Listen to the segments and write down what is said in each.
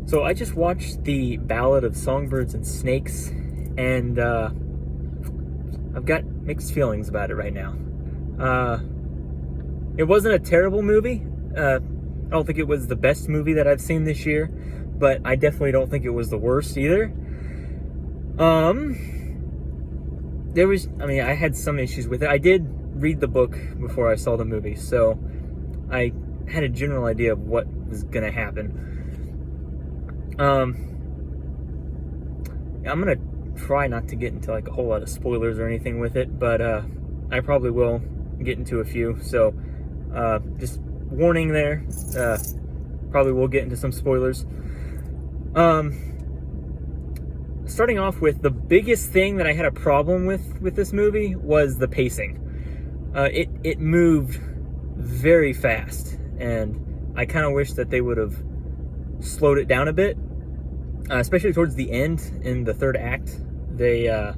So I just watched the Ballad of Songbirds and Snakes, and I've got mixed feelings about it right now. It wasn't a terrible movie. I don't think it was the best movie that I've seen this year, but I definitely don't think it was the worst either. I had some issues with it. I did read the book before I saw the movie, so I had a general idea of what was going to happen. I'm gonna try not to get into like a whole lot of spoilers or anything with it, but I probably will get into a few. So just warning there. Probably will get into some spoilers. Starting off with, the biggest thing that I had a problem with this movie was the pacing. It moved very fast, and I kind of wish that they would have slowed it down a bit, especially towards the end in the third act. The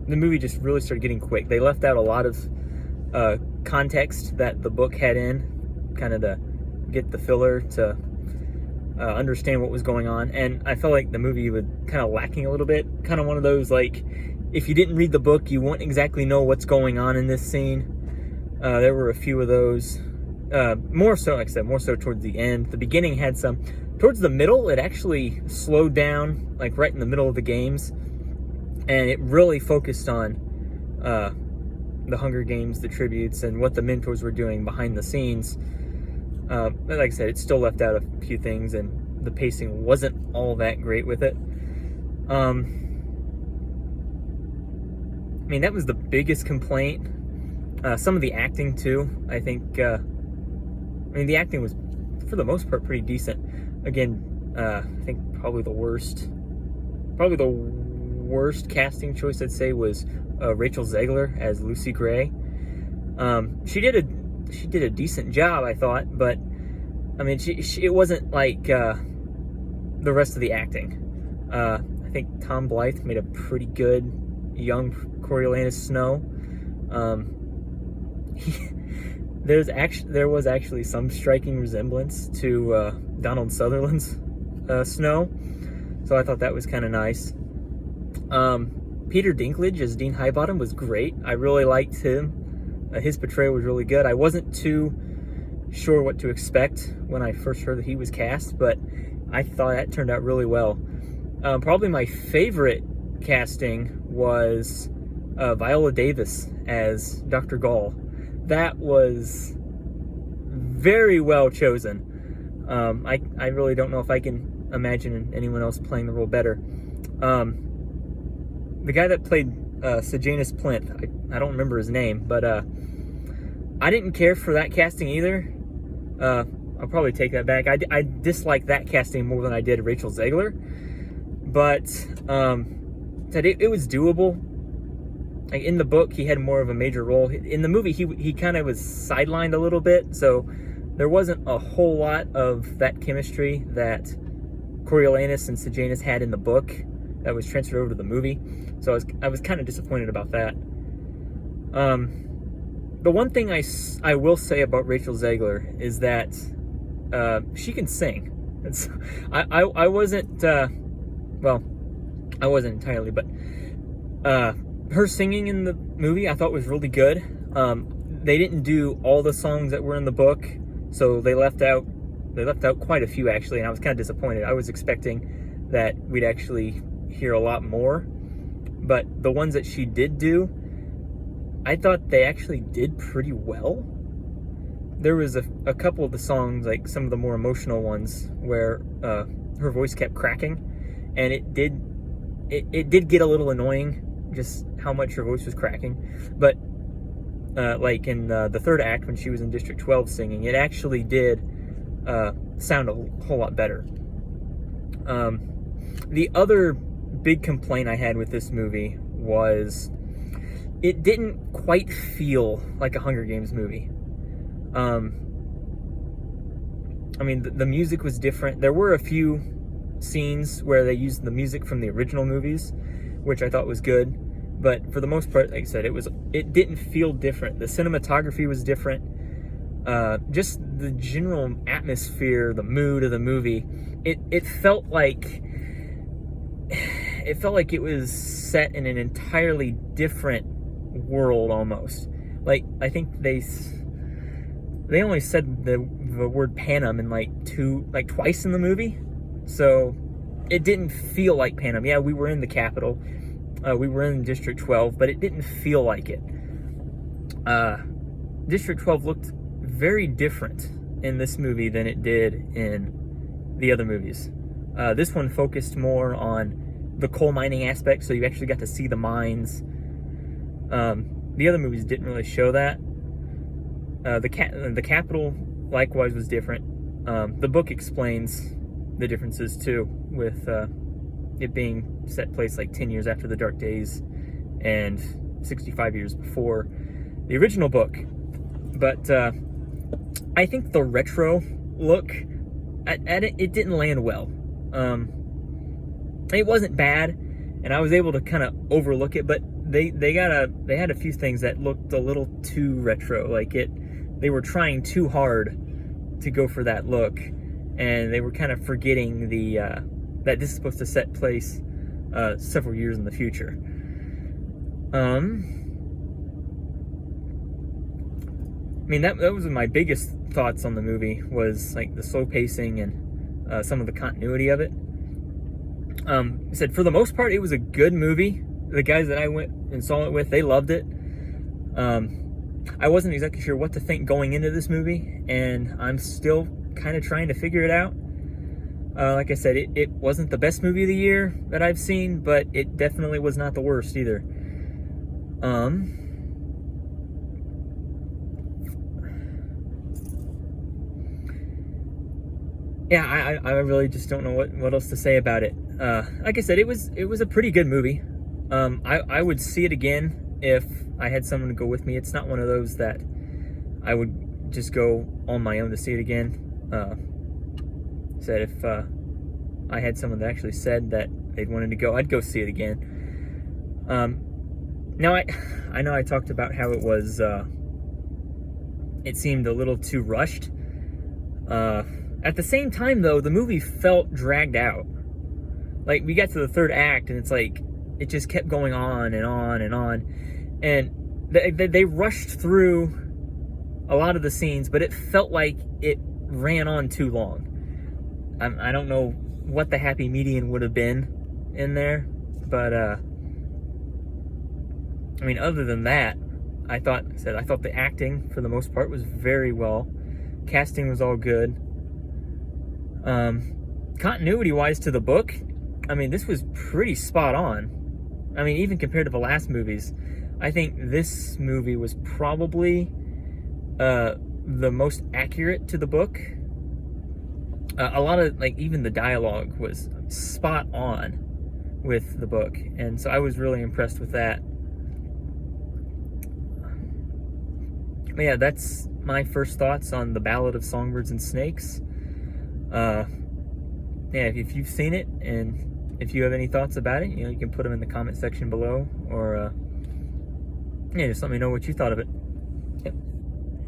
movie just really started getting quick. They left out a lot of context that the book had in, kind of to get the filler to understand what was going on, and I felt like the movie was kind of lacking a little bit. Kind of one of those, like, if you didn't read the book, you won't exactly know what's going on in this scene. There were a few of those. More so, like I said, more so towards the end. The beginning had some. Towards the middle, it actually slowed down, like right in the middle of the games, and it really focused on the Hunger Games, the tributes, and what the mentors were doing behind the scenes. Like I said, it still left out a few things, and the pacing wasn't all that great with it. I mean, that was the biggest complaint. Some of the acting too, I think. The acting was, for the most part, pretty decent. Again, I think probably the worst casting choice, I'd say, was Rachel Zegler as Lucy Gray. She did a decent job, I thought, but I mean, it wasn't like the rest of the acting. I think Tom Blyth made a pretty good young Coriolanus Snow. There was actually some striking resemblance to Donald Sutherland's Snow, so I thought that was kind of nice. Peter Dinklage as Dean Highbottom was great. I really liked him. His portrayal was really good. I wasn't too sure what to expect when I first heard that he was cast, but I thought that turned out really well. Probably my favorite casting was Viola Davis as Dr. Gall. That was very well chosen. I really don't know if I can imagine anyone else playing the role better. The guy that played Sejanus Plinth, I don't remember his name, but I didn't care for that casting either. I'll probably take that back. I disliked that casting more than I did Rachel Zegler, but it was doable. Like, in the book, he had more of a major role. In the movie, he kind of was sidelined a little bit, so there wasn't a whole lot of that chemistry that Coriolanus and Sejanus had in the book that was transferred over to the movie. So I was kind of disappointed about that. The one thing I will say about Rachel Zegler is that she can sing. I wasn't I wasn't entirely, but her singing in the movie I thought was really good. They didn't do all the songs that were in the book, so they left out quite a few, actually, and I was kind of disappointed. I was expecting that we'd actually hear a lot more, but the ones that she did do, I thought they actually did pretty well. There was a couple of the songs, like some of the more emotional ones, where her voice kept cracking, and it did get a little annoying, just how much her voice was cracking. But like in the third act, when she was in District 12 singing, it actually did sound a whole lot better. The other big complaint I had with this movie was it didn't quite feel like a Hunger Games movie. I mean, the music was different. There were a few scenes where they used the music from the original movies, which I thought was good. But for the most part, like I said, it didn't feel different. The cinematography was different. just the general atmosphere, the mood of the movie, it felt like it was set in an entirely different world almost. Like, I think they only said the word Panem in twice in the movie, so it didn't feel like Panem. Yeah, we were in the capital, we were in District 12, but it didn't feel like it. District 12 looked very different in this movie than it did in the other movies. This one focused more on the coal mining aspect, so you actually got to see the mines. The other movies didn't really show that. The capital likewise was different. The book explains the differences too, with it being set place like 10 years after the Dark Days and 65 years before the original book. But I think the retro look at it didn't land well. It wasn't bad, and I was able to kind of overlook it, but they had a few things that looked a little too retro. They were trying too hard to go for that look, and they were kind of forgetting that this is supposed to set place several years in the future. I mean, that was my biggest thoughts on the movie, was like the slow pacing and some of the continuity of it. I said, for the most part, it was a good movie. The guys that I went and saw it with, they loved it. I wasn't exactly sure what to think going into this movie, and I'm still kind of trying to figure it out. Like I said, it wasn't the best movie of the year that I've seen, but it definitely was not the worst either. Yeah, I really just don't know what else to say about it. Like I said, it was a pretty good movie. I would see it again if I had someone to go with me. It's not one of those that I would just go on my own to see it again. Said if I had someone that actually said that they'd wanted to go, I'd go see it again. Now I know I talked about how it was it seemed a little too rushed. At the same time, though, the movie felt dragged out. Like, we got to the third act, and it's like, it just kept going on and on and on. And they rushed through a lot of the scenes, but it felt like it ran on too long. I don't know what the happy median would have been in there, but, I mean, other than that, I thought the acting, for the most part, was very well. Casting was all good. Continuity-wise to the book, I mean, this was pretty spot on. I mean, even compared to the last movies, I think this movie was probably the most accurate to the book. A lot of, even the dialogue was spot on with the book, and so I was really impressed with that. But yeah, that's my first thoughts on the Ballad of Songbirds and Snakes. Yeah, if you've seen it, and if you have any thoughts about it, you can put them in the comment section below, or yeah, just let me know what you thought of it.